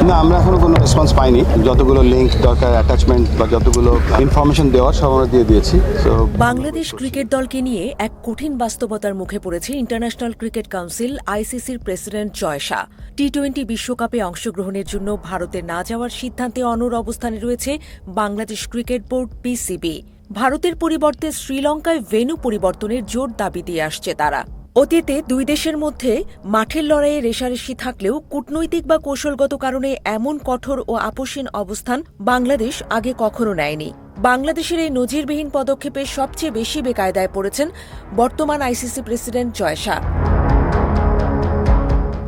না, আমরা এখনো কোনো রেসপন্স পাইনি। যতগুলো লিঙ্ক দরকার, অ্যাটাচমেন্ট বা যতগুলো ইনফরমেশন দেওয়ার সব আমরা দিয়ে দিয়েছি। বাংলাদেশ ক্রিকেট দলকে নিয়ে এক কঠিন বাস্তবতার মুখে পড়েছে ইন্টারন্যাশনাল ক্রিকেট কাউন্সিল আইসিসির প্রেসিডেন্ট জয় শাহ। টি-20 বিশ্বকাপে অংশগ্রহণের জন্য ভারতে না যাওয়ার সিদ্ধান্তে অনড় অবস্থানে রয়েছে বাংলাদেশ ক্রিকেট বোর্ড বিসিবি। ভারতের পরিবর্তে শ্রীলঙ্কায় ভেন্যু পরিবর্তনের জোর দাবি দিয়ে আসছে তারা। অতীতে দুই দেশের মধ্যে মাঠের লড়াইয়ে রেষারেষি থাকলেও কূটনৈতিক বা কৌশলগত কারণে এমন কঠোর ও আপোষহীন অবস্থান বাংলাদেশ আগে কখনো নেয়নি। বাংলাদেশের এই নজিরবিহীন পদক্ষেপে সবচেয়ে বেশি বেকায়দায় পড়েছেন বর্তমান আইসিসি প্রেসিডেন্ট জয় শাহ।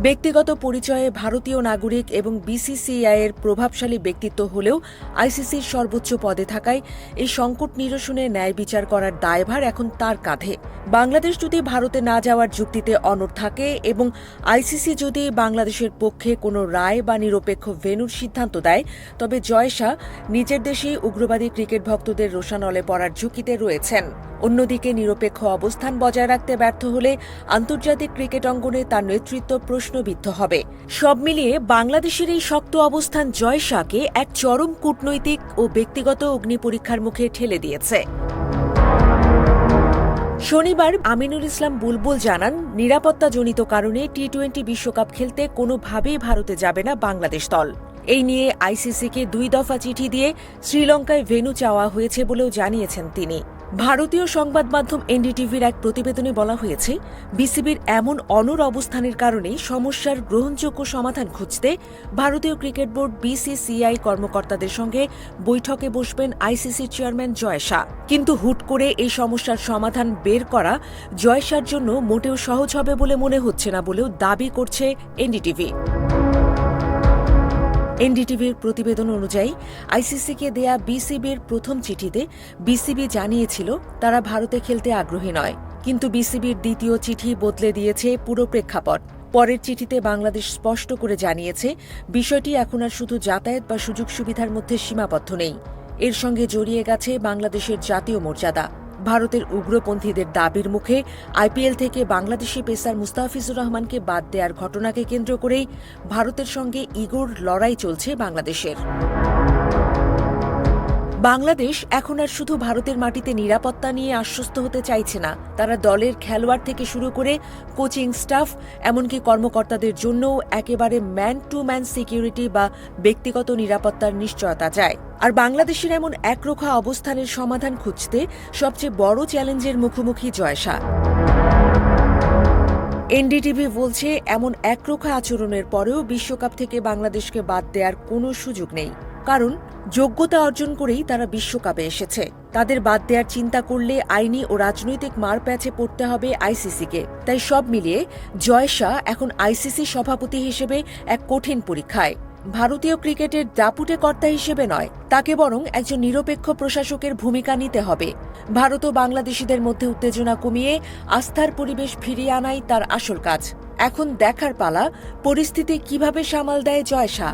ব্যক্তিগত পরিচয়ে ভারতীয় নাগরিক এবং বিসিসিআই এর প্রভাবশালী ব্যক্তিত্ব হলেও আইসিসির সর্বোচ্চ পদে থাকায় এই সংকট নিরসনে ন্যায় বিচার করার দায়ভার এখন তার কাঁধে। বাংলাদেশ যদি ভারতে না যাওয়ার যুক্তিতে অনড় থাকে এবং আইসিসি যদি বাংলাদেশের পক্ষে কোনো রায় বা নিরপেক্ষ ভেন্যুর সিদ্ধান্ত দেয়, তবে জয় শাহ নিজের দেশেই উগ্রবাদী ক্রিকেট ভক্তদের রোষানলে পড়ার ঝুঁকিতে রয়েছেন। অন্যদিকে নিরপেক্ষ অবস্থান বজায় রাখতে ব্যর্থ হলে আন্তর্জাতিক ক্রিকেট অঙ্গনে তার নেতৃত্ব প্রশ্নবিদ্ধ হবে। সব মিলিয়ে বাংলাদেশের এই শক্ত অবস্থান জয় শাহকে এক চরম কূটনৈতিক ও ব্যক্তিগত অগ্নিপরীক্ষার মুখে ঠেলে দিয়েছে। শনিবার আমিনুল ইসলাম বুলবুল জানান, নিরাপত্তাজনিত কারণে টি-20 বিশ্বকাপ খেলতে কোনোভাবেই ভারতে যাবে না বাংলাদেশ দল। এই নিয়ে আইসিসিকে 2 দফা চিঠি দিয়ে শ্রীলঙ্কায় ভেন্যু চাওয়া হয়েছে বলেও জানিয়েছেন তিনি। ভারতীয় সংবাদ মাধ্যম এনডিটিভির এক প্রতিবেদনে বলা হয়েছে, বিসিবির এমন অনড় অবস্থানের কারণে সমস্যার গ্রহণযোগ্য সমাধান খুঁজতে ভারতীয় ক্রিকেট বোর্ড বিসিসিআই কর্মকর্তাদের সঙ্গে বৈঠকে বসবেন আইসিসির চেয়ারম্যান জয় শাহ। কিন্তু হুট করে এই সমস্যার সমাধান বের করা জয় শাহর জন্য মোটেও সহজ হবে বলে মনে হচ্ছে না বলেও দাবি করছে এনডিটিভি। এনডিটিভির প্রতিবেদন অনুযায়ী আইসিসিকে দেয়া বিসিবির প্রথম চিঠিতে বিসিবি জানিয়েছিল তারা ভারতে খেলতে আগ্রহী নয়, কিন্তু বিসিবির দ্বিতীয় চিঠি বদলে দিয়েছে পুরো প্রেক্ষাপট। পরের চিঠিতে বাংলাদেশ স্পষ্ট করে জানিয়েছে বিষয়টি এখন আর শুধু যাতায়াত বা সুযোগ সুবিধার মধ্যে সীমাবদ্ধ নেই, এর সঙ্গে জড়িয়ে গেছে বাংলাদেশের জাতীয় মর্যাদা। ভারতের উগ্রপন্থীদের দাবির মুখে আইপিএল থেকে বাংলাদেশি পেসার মুস্তাফিজুর রহমানকে বাদ দেওয়ার ঘটনাকে কেন্দ্র করেই ভারতের সঙ্গে ইগোর লড়াই চলছে বাংলাদেশের। বাংলাদেশ এখন আর শুধু ভারতের মাটিতে নিরাপত্তা নিয়ে আশ্বস্ত হতে চাইছে না, তারা দলের খেলোয়াড় থেকে শুরু করে কোচিং স্টাফ এমনকি কর্মকর্তাদের জন্যও একেবারে ম্যান টু ম্যান সিকিউরিটি বা ব্যক্তিগত নিরাপত্তার নিশ্চয়তা চায়। আর বাংলাদেশের এমন একরোখা অবস্থানের সমাধান খুঁজতে সবচেয়ে বড় চ্যালেঞ্জের মুখোমুখি জয় শাহ। এনডিটিভি বলছে, এমন একরোখা আচরণের পরেও বিশ্বকাপ থেকে বাংলাদেশকে বাদ দেওয়ার কোনো সুযোগ নেই, কারণ যোগ্যতা অর্জন করেই তারা বিশ্বকাপে এসেছে। তাদের বাদ দেওয়ার চিন্তা করলে আইনি ও রাজনৈতিক মারপ্যাচে পড়তে হবে আইসিসিকে। তাই সব মিলিয়ে জয় শাহ এখন আইসিসি সভাপতি হিসেবে এক কঠিন পরীক্ষায়। ভারতীয় ক্রিকেটের দাপুটে কর্তা হিসেবে নয়, তাকে বরং একজন নিরপেক্ষ প্রশাসকের ভূমিকা নিতে হবে। ভারত ও বাংলাদেশিদের মধ্যে উত্তেজনা কমিয়ে আস্থার পরিবেশ ফিরিয়ে আনাই তার আসল কাজ। এখন দেখার পালা পরিস্থিতি কিভাবে সামাল দেয় জয় শাহ।